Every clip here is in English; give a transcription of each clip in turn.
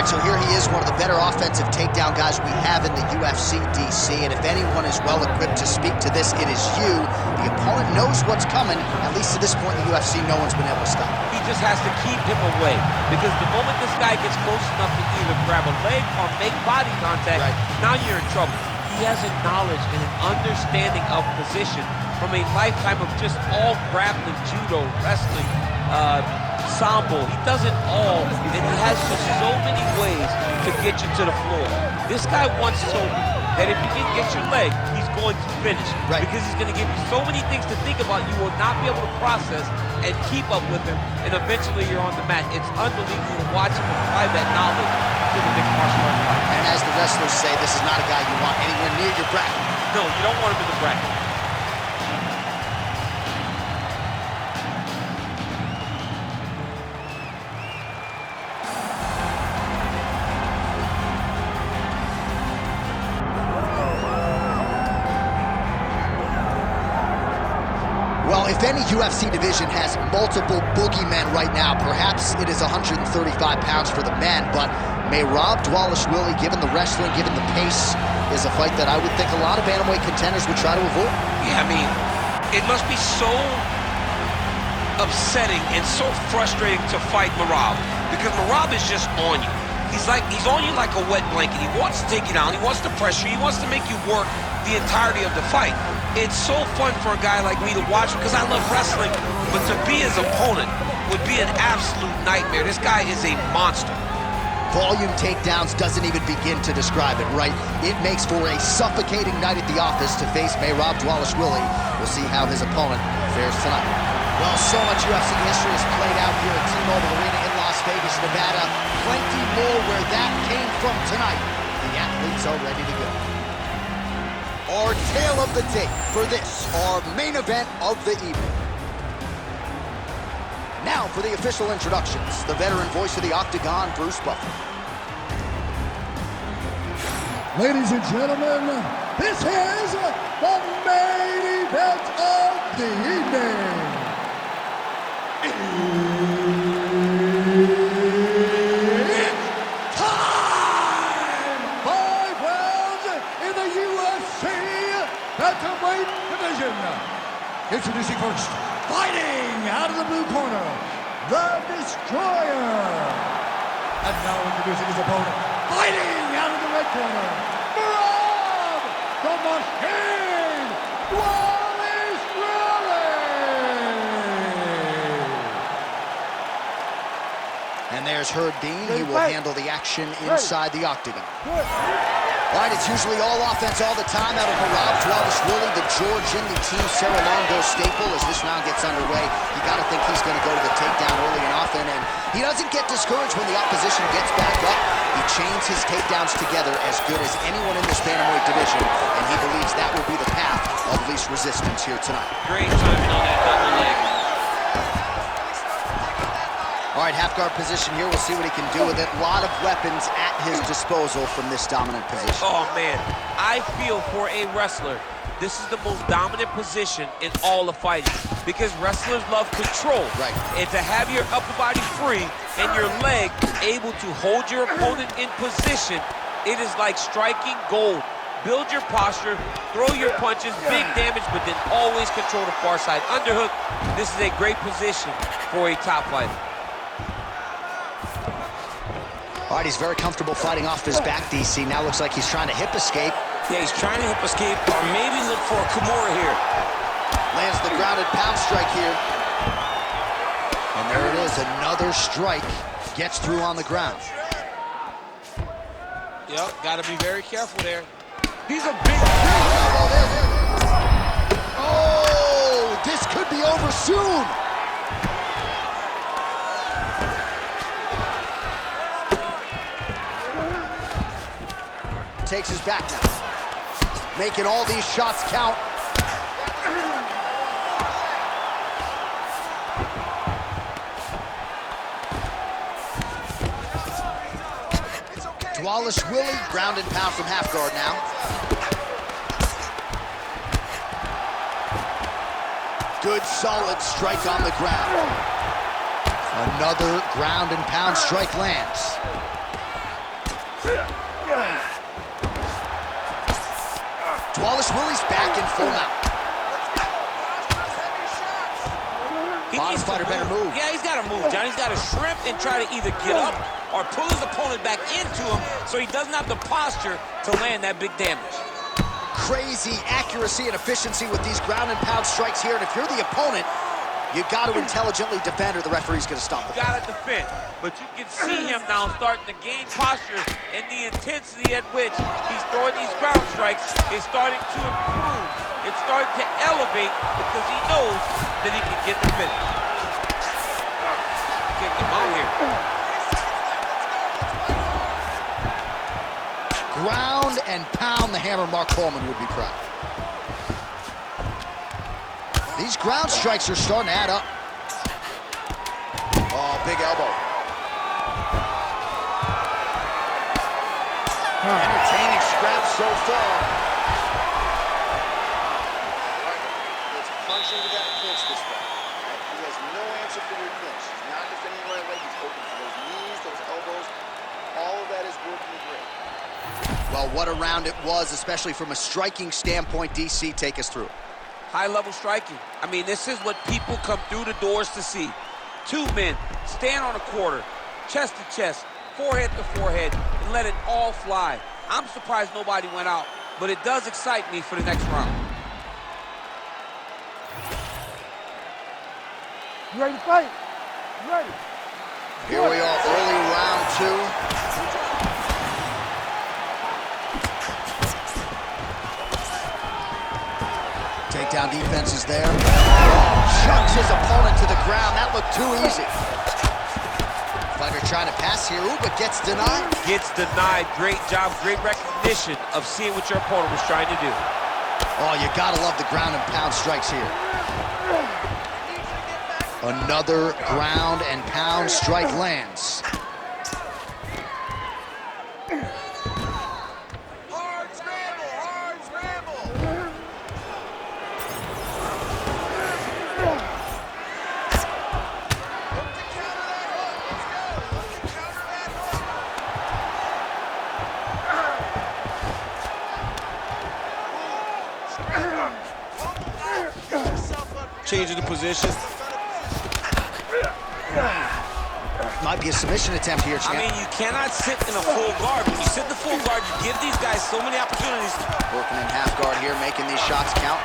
right, so here he is, one of the better offensive takedown guys we have in the UFC, DC, and if anyone is well-equipped to speak to this, it is you. The opponent knows what's coming. At least to this point in the UFC, no one's been able to stop him. He just has to keep him away, because the moment this guy gets close enough to either grab a leg or make body contact, now you're in trouble. He has a knowledge and an understanding of position from a lifetime of just all grappling, judo, wrestling, sambo. He does it all, and he has just so many ways to get you to the floor. This guy once told me that if you can get your leg, he's going to finish. Because he's going to give you so many things to think about, you will not be able to process and keep up with him, and eventually you're on the mat. It's unbelievable to watch him apply that knowledge to the mixed martial arts fight. And as the wrestlers say, this is not a guy you want anywhere near your bracket. No, you don't want him in the bracket. Well, if any UFC division has multiple boogeymen right now, perhaps it is 135 pounds for the men, but Merab Dvalishvili, given the wrestling, given the pace, is a fight that I would think a lot of bantamweight contenders would try to avoid. Yeah, I mean, it must be so upsetting and so frustrating to fight Merab, because Merab is just on you. He's on you like a wet blanket. He wants to take you down. He wants to pressure you. He wants to make you work the entirety of the fight. It's so fun for a guy like me to watch because I love wrestling, but to be his opponent would be an absolute nightmare. This guy is a monster. Volume takedowns doesn't even begin to describe it, right? It makes for a suffocating night at the office to face Merab Dvalishvili. We'll see how his opponent fares tonight. Well, so much UFC history has played out here at T-Mobile Arena in Las Vegas, Nevada. Plenty more where that came from tonight. The athletes are ready to go. Our tale of the tape for this, our main event of the evening. Now for the official introductions, the veteran voice of the Octagon, Bruce Buffer. Ladies and gentlemen, this is the main event of the evening. It's time! 5 rounds in the UFC Bantamweight division. Introducing first, fighting out of the blue corner, the Destroyer. And now introducing his opponent, fighting out of the red corner, Merab the Machine Dvalishvili. And there's Herb Dean. He will handle the action inside the octagon. All right, it's usually all offense all the time out of Merab Dvalishvili, the Georgian, the Team Serra-Longo staple. As this round gets underway, you got to think he's going to go to the takedown early and often, and he doesn't get discouraged when the opposition gets back up. He chains his takedowns together as good as anyone in this bantamweight division, and he believes that will be the path of least resistance here tonight. Great timing on that double leg. All right, half guard position here. We'll see what he can do with it. A lot of weapons at his disposal from this dominant position. Oh, man. I feel for a wrestler, this is the most dominant position in all of fighting because wrestlers love control. Right. And to have your upper body free and your leg able to hold your opponent in position, it is like striking gold. Build your posture, throw your punches, big damage, but then always control the far side. Underhook, this is a great position for a top fighter. All right, he's very comfortable fighting off his back, DC. Now looks like he's trying to hip escape. Yeah, he's trying to hip escape or maybe look for a Kimura here. Lands the grounded pound strike here. And there it is, another strike. Gets through on the ground. Yep, got to be very careful there. He's a big... Oh, this could be over soon. Takes his back now. Making all these shots count. Dvalishvili, ground and pound from half guard now. Good solid strike on the ground. Another ground and pound strike lands. Dvalishvili's back in full mount. Bottom fighter better move. Yeah, he's got to move, John. He's got to shrimp and try to either get up or pull his opponent back into him so he doesn't have the posture to land that big damage. Crazy accuracy and efficiency with these ground and pound strikes here. And if you're the opponent, you got to intelligently defend or the referee's going to stop it. You got to defend. But you can see him now starting to gain posture, and the intensity at which he's throwing these ground strikes is starting to improve. It's starting to elevate because he knows that he can get the finish. Kick him out here. Ground and pound, the hammer. Mark Coleman would be proud. These ground strikes are starting to add up. Oh, big elbow. Entertaining scrap so far. Let's punch into that clinch this way. He has no answer for your clinch. He's not defending the right leg. He's open for those knees, those elbows. All of that is working great. Well, what a round it was, especially from a striking standpoint. DC, take us through. High-level striking. I mean, this is what people come through the doors to see. Two men stand on a quarter, chest to chest, forehead to forehead, and let it all fly. I'm surprised nobody went out, but it does excite me for the next round. You ready to fight? You ready? Here we are, early round two. Takedown defense is there. Chucks his opponent to the ground. That looked too easy. Fighter trying to pass here, but gets denied. Gets denied. Great job, great recognition of seeing what your opponent was trying to do. Oh, you gotta love the ground and pound strikes here. Another ground and pound strike lands. Hard scramble, hard scramble. Changing the position. Might be a submission attempt here, champ. I mean, you cannot sit in a full guard. When you sit in the full guard, you give these guys so many opportunities. Working in half guard here, making these shots count.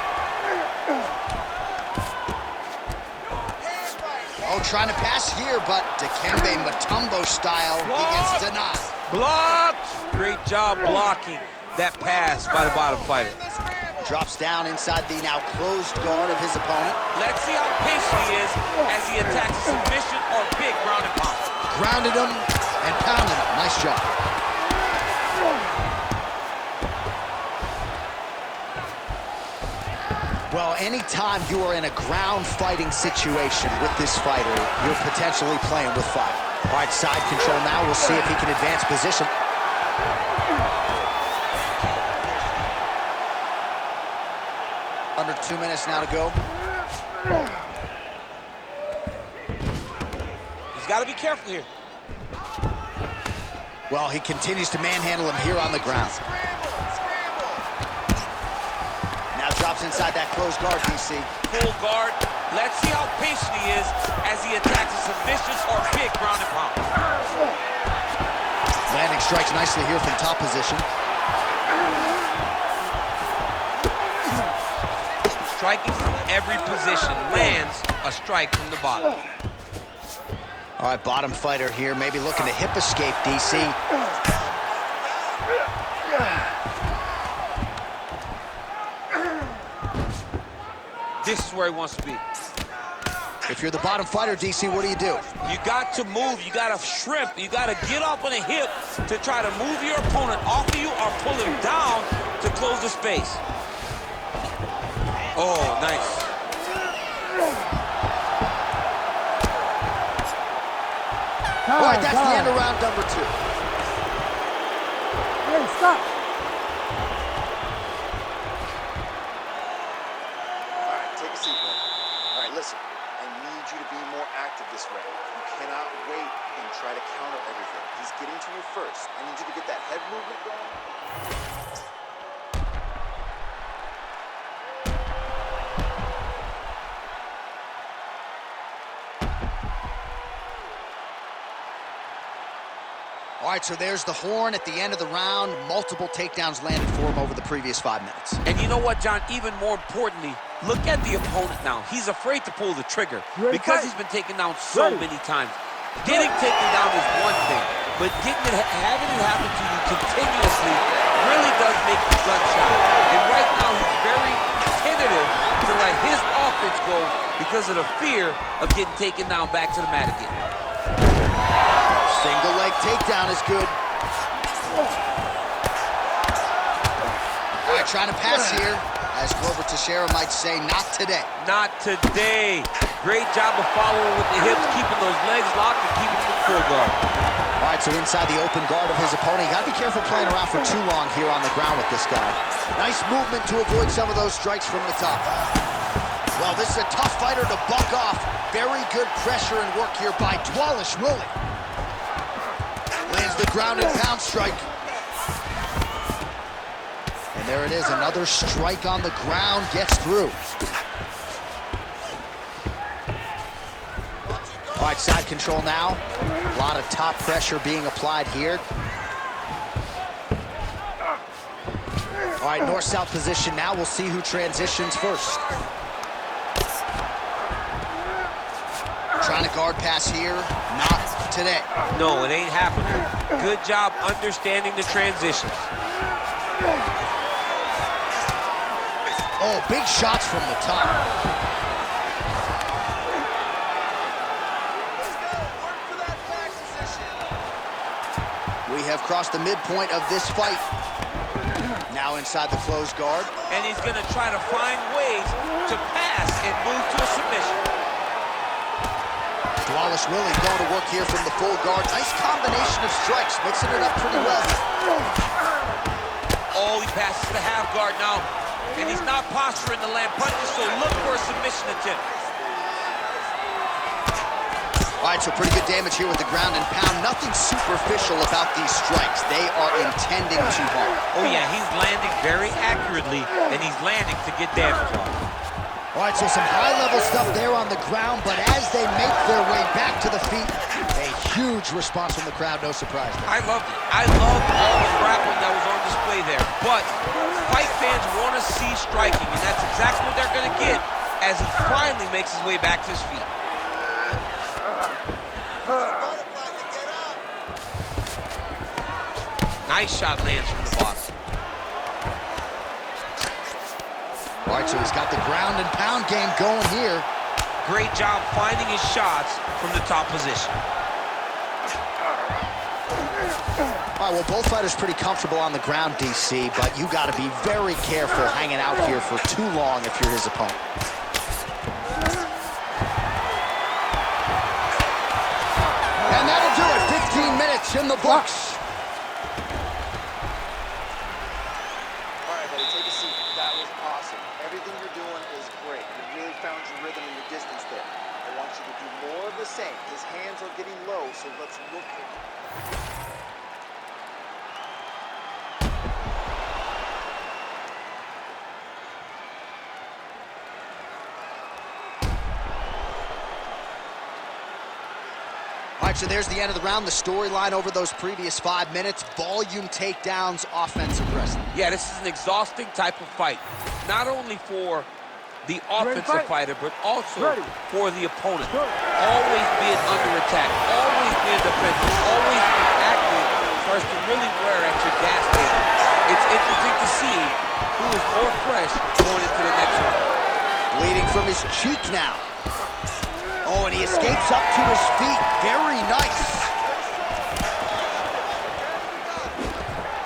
Oh, trying to pass here, but Dikembe Mutombo style, he gets denied. Blocked! Great job blocking that pass by the bottom fighter. Drops down inside the now closed guard of his opponent. Let's see how patient he is as he attacks a submission or big ground and pound. Grounded him and pounded him. Nice job. Well, anytime you are in a ground fighting situation with this fighter, you're potentially playing with fire. All right, side control now. We'll see if he can advance position. Under 2 minutes now to go. He's got to be careful here. Well, he continues to manhandle him here on the ground. Now drops inside that closed guard, DC. Full guard. Let's see how patient he is as he attacks a submission or big ground and pound. Landing strikes nicely here from top position. Striking from every position lands a strike from the bottom. All right, bottom fighter here, maybe looking to hip escape, DC. This is where he wants to be. If you're the bottom fighter, DC, what do? You got to move, you got to shrimp, you got to get up on a hip to try to move your opponent off of you or pull him down to close the space. Oh, nice. All right, that's the end of round number 2. Hey, stop. All right, take a seat, man. All right, listen. I need you to be more active this round. You cannot wait and try to counter everything. He's getting to you first. I need you to get that head movement going. All right, so there's the horn at the end of the round. Multiple takedowns landed for him over the previous 5 minutes. And you know what, John? Even more importantly, look at the opponent now. He's afraid to pull the trigger because he's been taken down so many times. Getting taken down is one thing, but having it happen to you continuously really does make you gun shy. And right now, he's very tentative to let his offense go because of the fear of getting taken down back to the mat again. Single leg takedown is good. All right, trying to pass here. As Glover Teixeira might say, not today. Not today. Great job of following with the hips, keeping those legs locked and keeping them in full guard. All right, so inside the open guard of his opponent. You got to be careful playing around for too long here on the ground with this guy. Nice movement to avoid some of those strikes from the top. Well, this is a tough fighter to buck off. Very good pressure and work here by Dvalishvili. Lands the ground and pound strike. And there it is, another strike on the ground, gets through. All right, side control now. A lot of top pressure being applied here. All right, north-south position now. We'll see who transitions first. Trying to guard pass here, not today. No, it ain't happening. Good job understanding the transitions. Oh, big shots from the top. We have crossed the midpoint of this fight. Now inside the closed guard. And he's gonna try to find ways to pass and move to a submission. Dvalishvili going to work here from the full guard. Nice combination of strikes, mixing it up pretty well. Oh, he passes the half guard now. And he's not posturing to land punches, so look for a submission attempt. All right, so pretty good damage here with the ground and pound. Nothing superficial about these strikes. They are intending to harm. Oh yeah, he's landing very accurately, and he's landing to get damage on. All right, so some high-level stuff there on the ground, but as they make their way back to the feet, a huge response from the crowd, no surprise there. I loved it. I loved all the grappling that was on display there. But fight fans want to see striking, and that's exactly what they're going to get as he finally makes his way back to his feet. Nice shot lands from the bottom. All right, so he's got the ground and pound game going here. Great job finding his shots from the top position. All right, well, both fighters pretty comfortable on the ground, DC, but you got to be very careful hanging out here for too long if you're his opponent. And that'll do it. 15 minutes in the books. All right, buddy, take a seat. That was awesome. Everything you're doing is great. You really found your rhythm and your distance there. I want you to do more of the same. His hands are getting low, so let's look for him. All right, so there's the end of the round. The storyline over those previous 5 minutes. Volume takedowns, offensive wrestling. Yeah, this is an exhausting type of fight. Not only for the offensive fighter, but also for the opponent. Always being under attack, always being defensive, always acting starts to really wear at your gas tank. It's interesting to see who is more fresh going into the next round. Bleeding from his cheek now. Oh, and he escapes up to his feet. Very nice.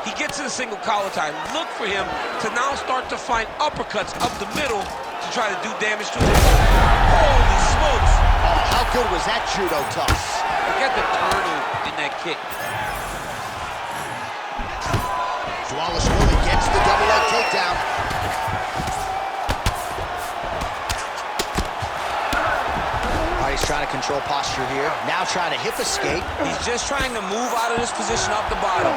He gets to the single collar tie. Look for him to now start to find uppercuts up the middle to try to do damage to his opponent. Holy smokes! Oh, how good was that judo toss? Look at the turn in that kick. Dvalishvili gets the double leg takedown. He's trying to to control posture here. Now trying to hip escape. He's just trying to move out of this position off the bottom.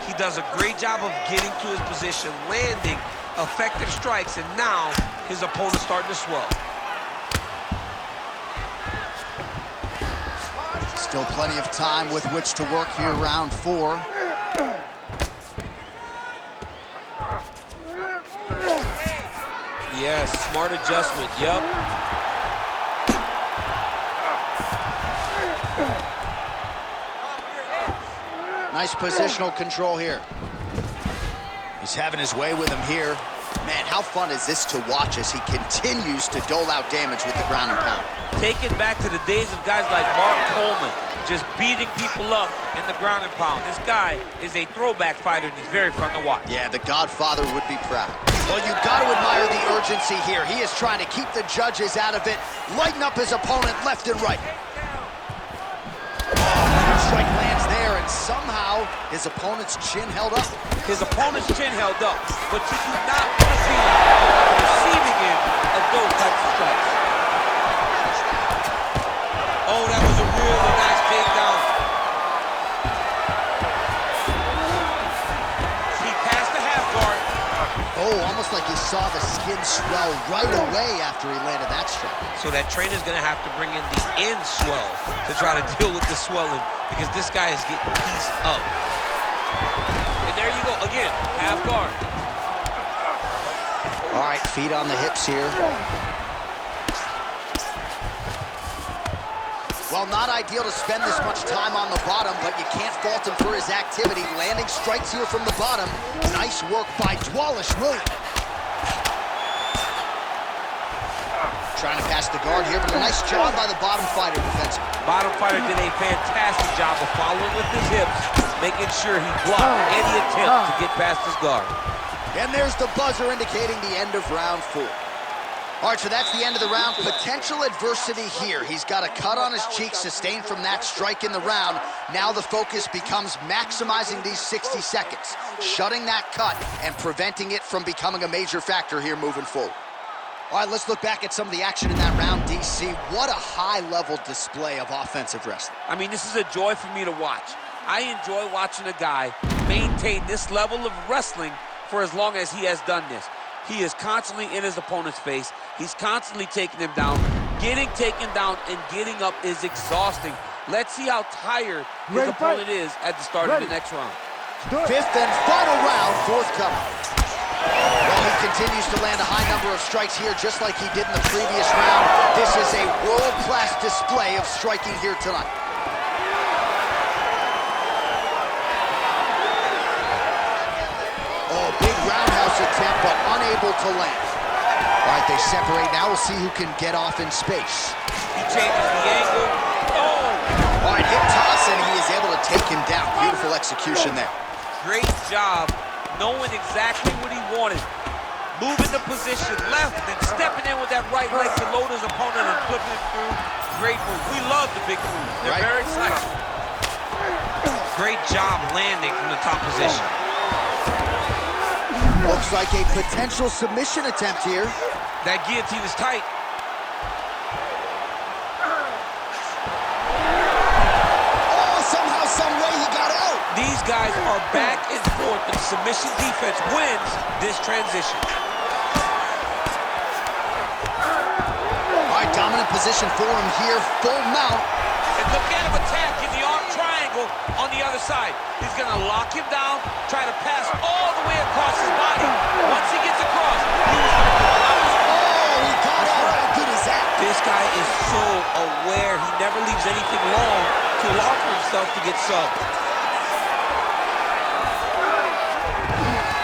He does a great job of getting to his position, landing effective strikes, and now his opponent's starting to swell. Still plenty of time with which to work here, round 4. Yes, smart adjustment, yep. Nice positional control here. He's having his way with him here. Man, how fun is this to watch as he continues to dole out damage with the ground and pound. Take it back to the days of guys like Mark Coleman, just beating people up in the ground and pound. This guy is a throwback fighter, and he's very fun to watch. Yeah, the Godfather would be proud. Well, you've got to admire the urgency here. He is trying to keep the judges out of it, lighten up his opponent left and right. Strike lands there, and somehow his opponent's chin held up. His opponent's chin held up, but you do not want to see him on the receiving end of those types of strikes. Oh, that was a really nice takedown. He passed the half guard. Oh, almost like you saw the skin swell right away after he landed that strike. So that trainer's gonna have to bring in the end swell to try to deal with the swelling, because this guy is getting pieced up. And there you go, again, half guard. All right, feet on the hips here. Well, not ideal to spend this much time on the bottom, but you can't fault him for his activity. Landing strikes here from the bottom. Nice work by Dvalishvili. Trying to pass the guard here, but a nice job by the bottom fighter defensively. Bottom fighter did a fantastic job of following with his hips, making sure he blocked any attempt to get past his guard. And there's the buzzer indicating the end of round 4. All right, so that's the end of the round. Potential adversity here. He's got a cut on his cheek sustained from that strike in the round. Now the focus becomes maximizing these 60 seconds, shutting that cut and preventing it from becoming a major factor here moving forward. All right, let's look back at some of the action in that round, DC. What a high-level display of offensive wrestling. I mean, this is a joy for me to watch. I enjoy watching a guy maintain this level of wrestling for as long as he has done this. He is constantly in his opponent's face. He's constantly taking him down. Getting taken down and getting up is exhausting. Let's see how tired his opponent is at the start of the next round. 5th and final round, forthcoming. Well, he continues to land a high number of strikes here, just like he did in the previous round. This is a world-class display of striking here tonight. Oh, big roundhouse attempt, but unable to land. All right, they separate. Now we'll see who can get off in space. He changes the angle. Oh! All right, hip toss, and he is able to take him down. Beautiful execution there. Great job knowing exactly what he wanted. Moving the position left and stepping in with that right leg to load his opponent and flipping it through. Great move. We love the big moves. They're very exciting. Great job landing from the top position. Looks like a potential submission attempt here. That guillotine is tight. Oh, somehow, some way he got out. These guys are back and forth, but the submission defense wins this transition. All right, dominant position for him here, full mount. And look at him attack in the arm triangle on the other side. He's gonna lock him down, try to pass all the way across his body. Once he gets across, he's gonna pull out. Oh, he got out. How good is that? This guy is so aware. He never leaves anything long to allow for himself to get subbed.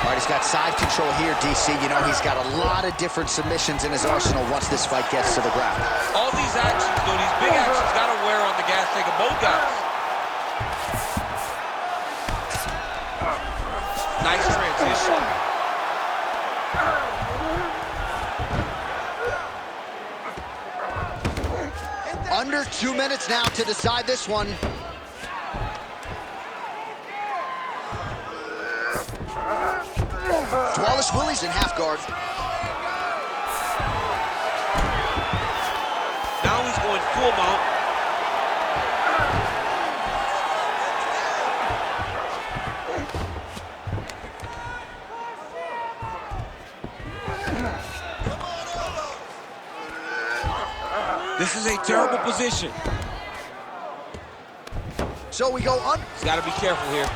All right, he's got side control here, DC. You know, he's got a lot of different submissions in his arsenal once this fight gets to the ground. All these actions, though, these big actions, gotta wear on the gas tank of both guys. Nice transition. Under 2 minutes now to decide this one. Dvalishvili's in half guard. Now he's going full mount. This is a terrible position. So we go on. He's got to be careful here.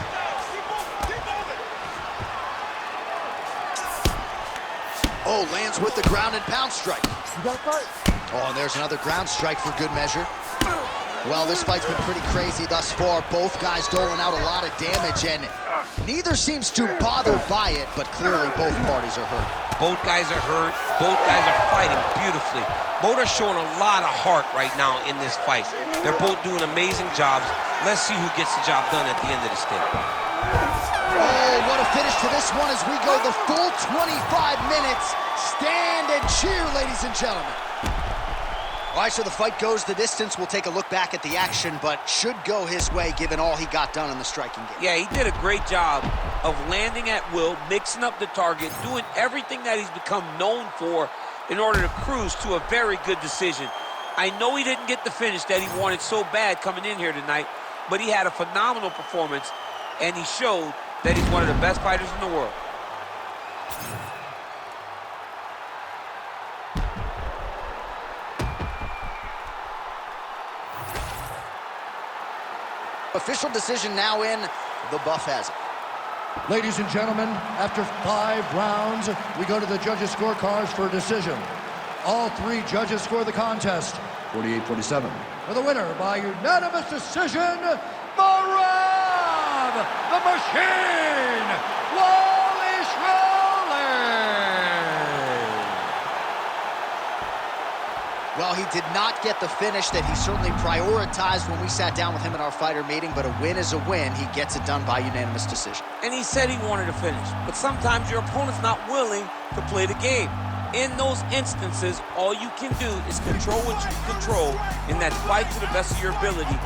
Oh, lands with the ground and pound strike. You got to fight. Oh, and there's another ground strike for good measure. Well, this fight's been pretty crazy thus far. Both guys doling out a lot of damage, and neither seems too bothered by it, but clearly both parties are hurt. Both guys are hurt. Both guys are fighting beautifully. Both are showing a lot of heart right now in this fight. They're both doing amazing jobs. Let's see who gets the job done at the end of this thing. Oh, what a finish to this one as we go the full 25 minutes. Stand and cheer, ladies and gentlemen. All right, so the fight goes the distance. We'll take a look back at the action, but should go his way given all he got done in the striking game. Yeah, he did a great job of landing at will, mixing up the target, doing everything that he's become known for in order to cruise to a very good decision. I know he didn't get the finish that he wanted so bad coming in here tonight, but he had a phenomenal performance, and he showed that he's one of the best fighters in the world. Official decision now in. The buff has it. Ladies and gentlemen, after 5 rounds, we go to the judges' scorecards for a decision. All 3 judges score the contest 48-47. For the winner by unanimous decision, Merab the Machine Dvalishvili. Well, he did not get the finish that he certainly prioritized when we sat down with him in our fighter meeting, but a win is a win. He gets it done by unanimous decision. And he said he wanted to finish, but sometimes your opponent's not willing to play the game. In those instances, all you can do is control what you control, and that's fight to the best of your ability.